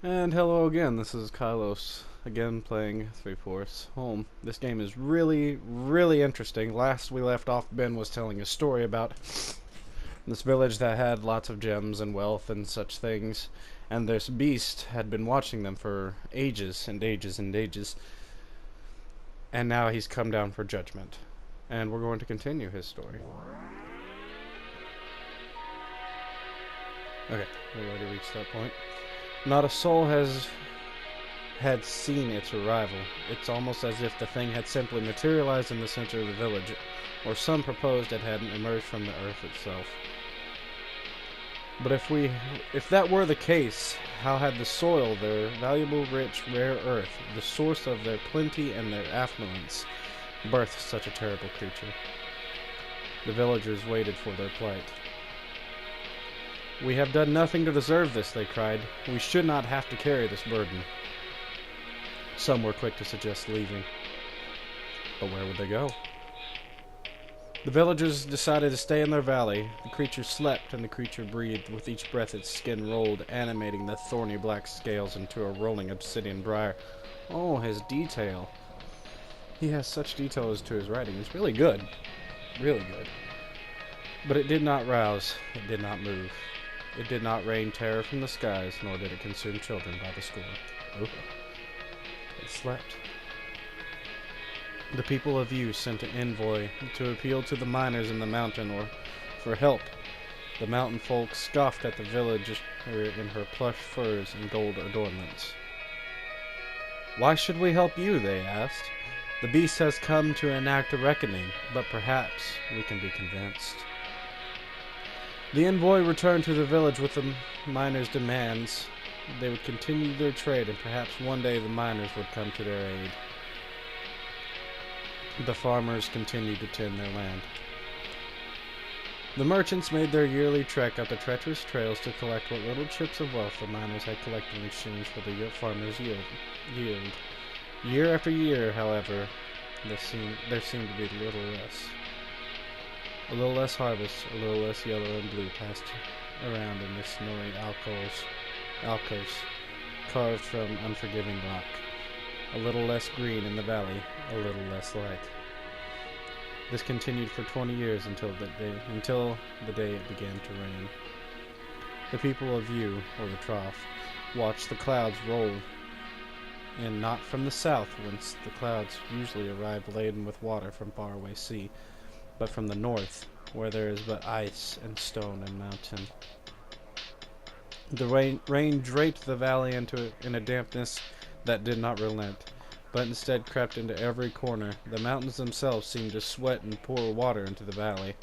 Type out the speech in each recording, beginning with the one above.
And hello again, this is Kylos, again playing Three Fourths Home. This game is really interesting. Last we left off, Ben was telling a story about this village that had lots of gems and wealth and such things, and this beast had been watching them for ages and ages and ages, and now he's come down for judgment. And we're going to continue his story. Okay, we already reached that point. Not a soul had seen its arrival. It's almost as if the thing had simply materialized in the center of the village, or some proposed it hadn't emerged from the earth itself. But if that were the case, how had the soil, their valuable, rich, rare earth, the source of their plenty and their affluence, birthed such a terrible creature? The villagers waited for their plight. "We have done nothing to deserve this," they cried. "We should not have to carry this burden." Some were quick to suggest leaving. But where would they go? The villagers decided to stay in their valley. The creature slept and the creature breathed. With each breath its skin rolled, animating the thorny black scales into a rolling obsidian briar. Oh, his detail. He has such details to his writing. It's really good. Really good. But it did not rouse. It did not move. It did not rain terror from the skies, nor did it consume children by the score. Oh. It slept. The people of Yu sent an envoy to appeal to the miners in the mountain or for help. The mountain folk scoffed at the village in her plush furs and gold adornments. "Why should we help you?" they asked. "The beast has come to enact a reckoning, but perhaps we can be convinced." The envoy returned to the village with the miners' demands. They would continue their trade, and perhaps one day the miners would come to their aid. The farmers continued to tend their land. The merchants made their yearly trek up the treacherous trails to collect what little chips of wealth the miners had collected in exchange for the farmers' yield. Year after year, however, there seemed to be a little less. A little less harvest, a little less yellow and blue passed around in the snowy alcoves carved from unforgiving rock. A little less green in the valley, a little less light. This continued for 20 years until the day it began to rain. The people of Yu, or the Trough, watched the clouds roll in, not from the south, whence the clouds usually arrived laden with water from faraway sea, but from the north, where there is but ice and stone and mountain. The rain draped the valley in a dampness that did not relent, but instead crept into every corner. The mountains themselves seemed to sweat and pour water into the valley.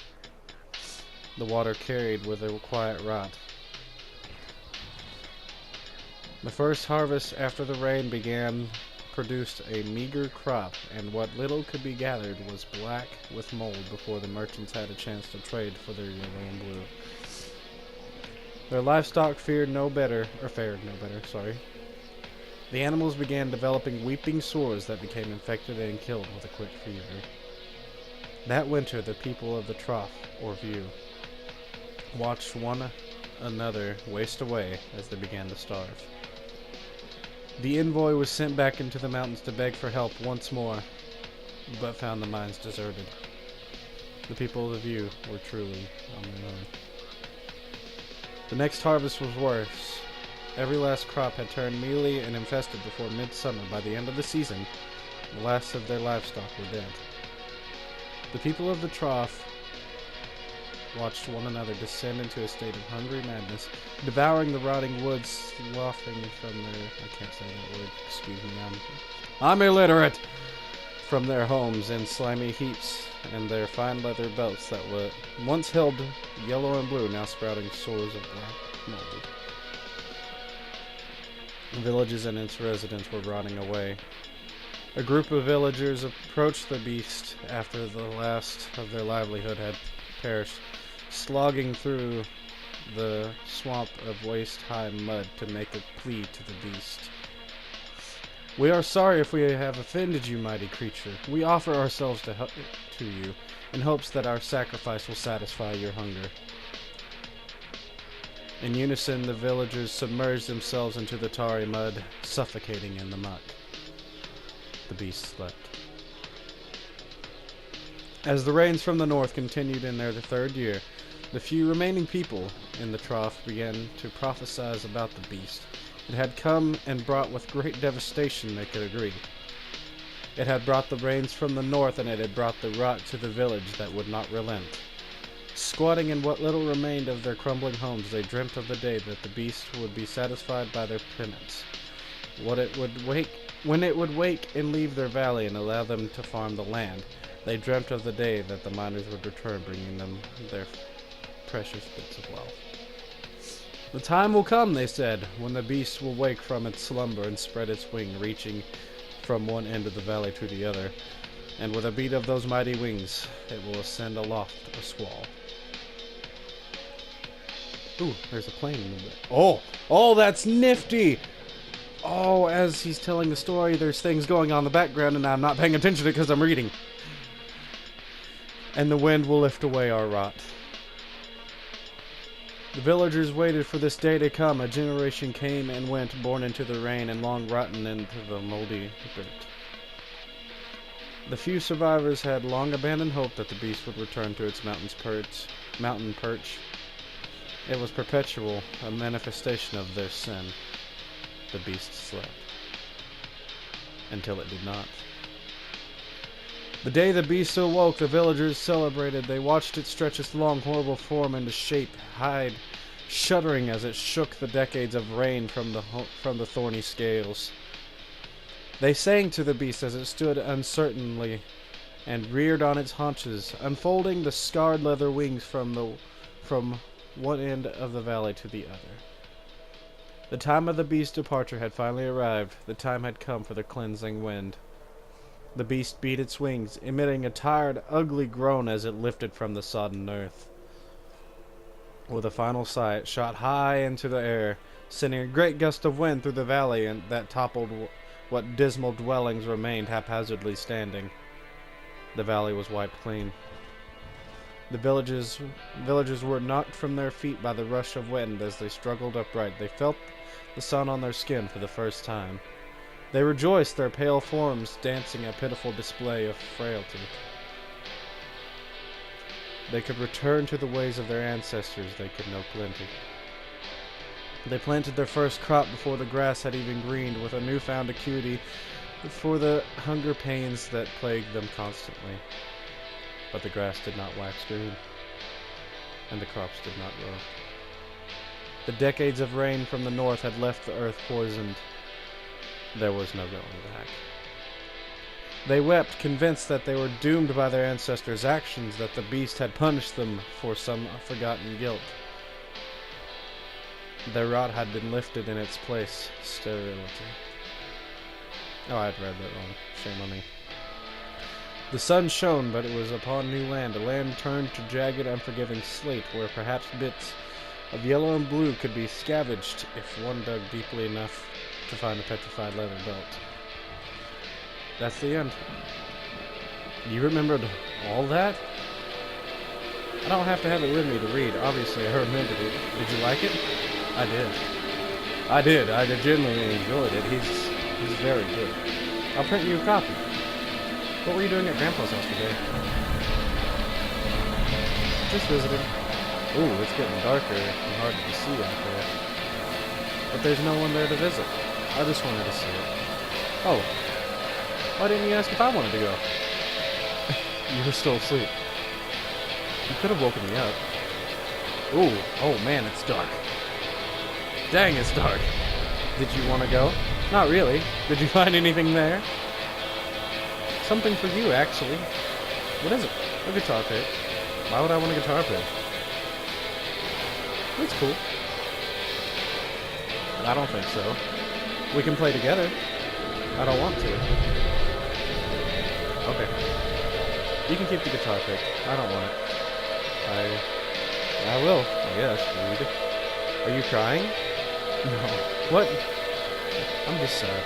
The water carried with a quiet rot. The first harvest after the rain began produced a meager crop, and what little could be gathered was black with mold before the merchants had a chance to trade for their yellow and blue. Their livestock fared no better. The animals began developing weeping sores that became infected and killed with a quick fever. That winter, the people of the Trough, or View, watched one another waste away as they began to starve. The envoy was sent back into the mountains to beg for help once more, but found the mines deserted. The people of the View were truly on their own. The next harvest was worse. Every last crop had turned mealy and infested before midsummer. By the end of the season, the last of their livestock were dead. The people of the Trough watched one another descend into a state of hungry madness, devouring the rotting wood, sloughing from their... I can't say that word, excuse me, I'm illiterate! From their homes in slimy heaps, and their fine leather belts that were once held yellow and blue, now sprouting sores of black mold. The villages and its residents were rotting away. A group of villagers approached the beast after the last of their livelihood had perished, slogging through the swamp of waist-high mud to make a plea to the beast. "We are sorry if we have offended you, mighty creature. We offer ourselves to you, in hopes that our sacrifice will satisfy your hunger." In unison, the villagers submerged themselves into the tarry mud, suffocating in the muck. The beast slept. As the rains from the north continued in their third year, the few remaining people in the trough began to prophesy about the beast. It had come and brought with great devastation, they could agree. It had brought the rains from the north, and it had brought the rot to the village that would not relent. Squatting in what little remained of their crumbling homes, they dreamt of the day that the beast would be satisfied by their penance. When it would wake and leave their valley and allow them to farm the land, they dreamt of the day that the miners would return, bringing them their precious bits of wealth. The time will come, they said, when the beast will wake from its slumber and spread its wing, reaching from one end of the valley to the other, and with a beat of those mighty wings, it will ascend aloft a squall. Ooh, there's a plane in the way. Oh, that's nifty! Oh, as he's telling the story, there's things going on in the background, and I'm not paying attention to it because I'm reading. And the wind will lift away our rot. The villagers waited for this day to come. A generation came and went, born into the rain and long rotten into the moldy dirt. The few survivors had long abandoned hope that the beast would return to its mountain perch. It was perpetual, a manifestation of their sin. The beast slept. Until it did not. The day the beast awoke, the villagers celebrated. They watched it stretch its long, horrible form into shape, hide, shuddering as it shook the decades of rain from the thorny scales. They sang to the beast as it stood uncertainly and reared on its haunches, unfolding the scarred leather wings from one end of the valley to the other. The time of the beast's departure had finally arrived. The time had come for the cleansing wind. The beast beat its wings, emitting a tired, ugly groan as it lifted from the sodden earth. With a final sigh, it shot high into the air, sending a great gust of wind through the valley and that toppled what dismal dwellings remained haphazardly standing. The valley was wiped clean. The villagers were knocked from their feet by the rush of wind as they struggled upright. They felt the sun on their skin for the first time. They rejoiced, their pale forms dancing a pitiful display of frailty. They could return to the ways of their ancestors. They could know plenty. They planted their first crop before the grass had even greened, with a newfound acuity for the hunger pains that plagued them constantly. But the grass did not wax green, and the crops did not grow. The decades of rain from the north had left the earth poisoned. There was no going back. They wept, convinced that they were doomed by their ancestors' actions, that the beast had punished them for some forgotten guilt. Their rot had been lifted in its place, sterility. Oh, I'd read that wrong. Shame on me. The sun shone, but it was upon new land, a land turned to jagged, unforgiving slate, where perhaps bits of yellow and blue could be scavenged if one dug deeply enough to find a petrified leather belt. That's the end. You remembered all that? I don't have to have it with me to read. Obviously, I remembered it. Did you like it? I did. I genuinely enjoyed it. He's very good. I'll print you a copy. What were you doing at Grandpa's house today? Just visiting. Ooh, it's getting darker and harder to see out there. But there's no one there to visit. I just wanted to see it. Oh. Why didn't you ask if I wanted to go? You were still asleep. You could have woken me up. Ooh. Oh man, it's dark. Dang, it's dark. Did you want to go? Not really. Did you find anything there? Something for you, actually. What is it? A guitar pick. Why would I want a guitar pick? It's cool. I don't think so. We can play together. I don't want to. Okay. You can keep the guitar pick. I don't want it. I will, I guess. Read. Are you crying? No. What? I'm just sad.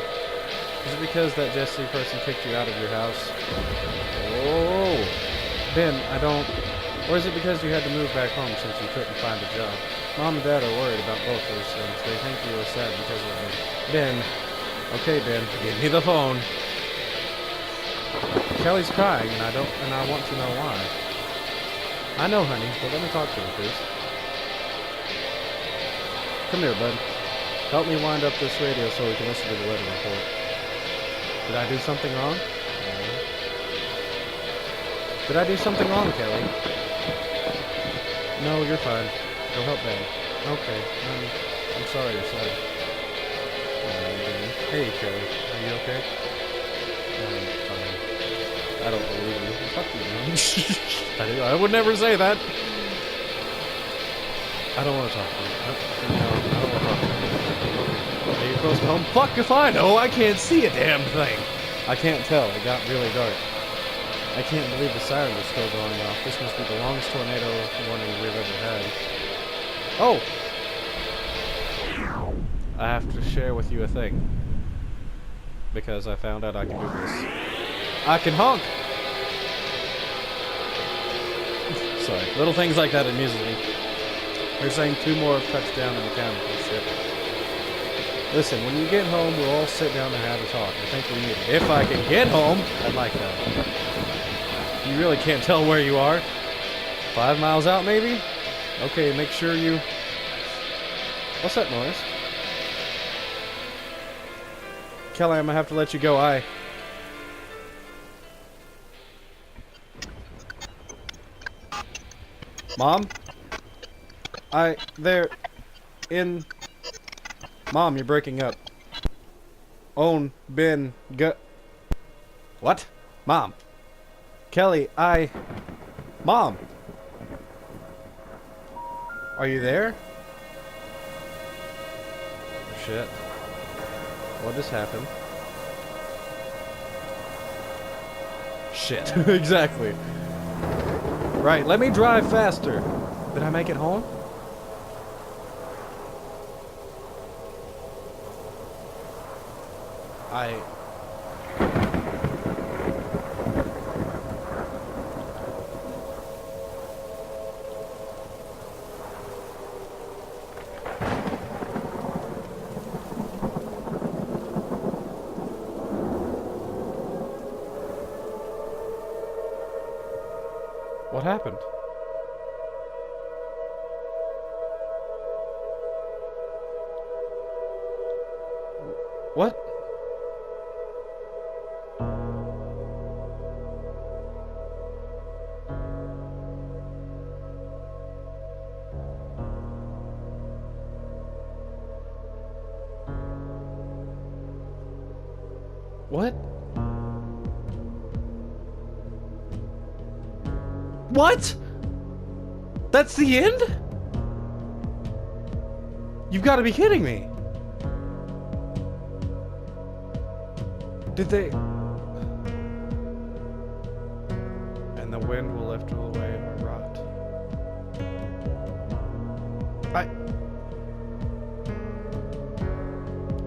Is it because that Jesse person kicked you out of your house? Oh, Ben, I don't... Or is it because you had to move back home since you couldn't find a job? Mom and Dad are worried about both those things. They think you were sad because of me. Ben. Okay, Ben. Give me the phone. Kelly's crying, and I want to know why. I know, honey, but let me talk to her, please. Come here, bud. Help me wind up this radio so we can listen to the weather report. Did I do something wrong? Did I do something wrong, Kelly? No, you're fine. Go help Ben. Okay, I'm sorry you're sad. Hey, Kelly, are you okay? I'm fine. I don't believe you. Fuck you, Mom. I would never say that. I don't want to talk to you. No, I don't want to talk to you. Are you close to home? Fuck if I know. I can't see a damn thing. I can't tell. It got really dark. I can't believe the sirens are still going off. This must be the longest tornado warning we've ever had. Oh! I have to share with you a thing. Because I found out I can do this. I can honk! Sorry. Little things like that amuse me. They're saying 2 more have touched down in the mechanical ship. Listen, when you get home, we'll all sit down and have a talk. I think we need it. If I can get home, I'd like that. You really can't tell where you are. 5 miles out, maybe? Okay, make sure you... What's that noise? Kelly, I'm gonna have to let you go. Mom? They're in... Mom, you're breaking up. Own, been, What? Mom. Kelly, Mom! Are you there? Oh, shit. What just happened? Shit. Exactly. Right, let me drive faster. Did I make it home? What happened? What? What? What? That's the end? You've got to be kidding me. Did they... And the wind will lift away our rot.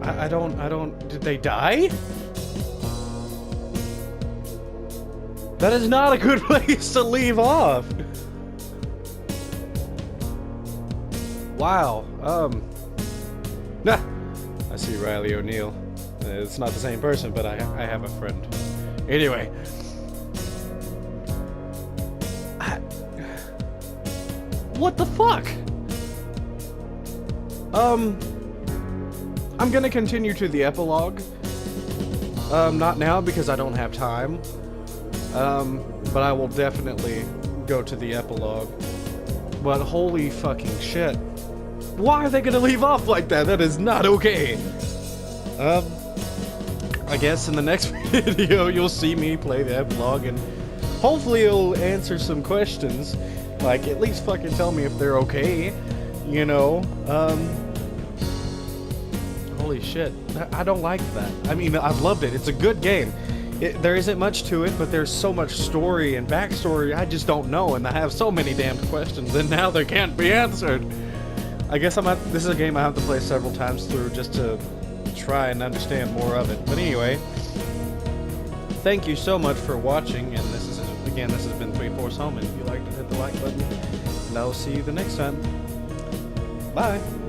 I don't... Did they die? That is not a good place to leave off. Wow. Nah. I see Riley O'Neill. It's not the same person, but I have a friend. Anyway. What the fuck? I'm gonna continue to the epilogue. Not now because I don't have time. But I will definitely go to the epilogue. But holy fucking shit. Why are they gonna leave off like that? That is not okay. I guess in the next video you'll see me play the epilogue and hopefully it'll answer some questions. Like, at least fucking tell me if they're okay. You know? Holy shit. I don't like that. I mean, I've loved it. It's a good game. There isn't much to it, but there's so much story and backstory I just don't know, and I have so many damn questions, and now they can't be answered. I guess this is a game I have to play several times through just to try and understand more of it. But anyway, thank you so much for watching, and this has been 3 Force Home, and if you liked it, hit the like button, and I will see you the next time. Bye!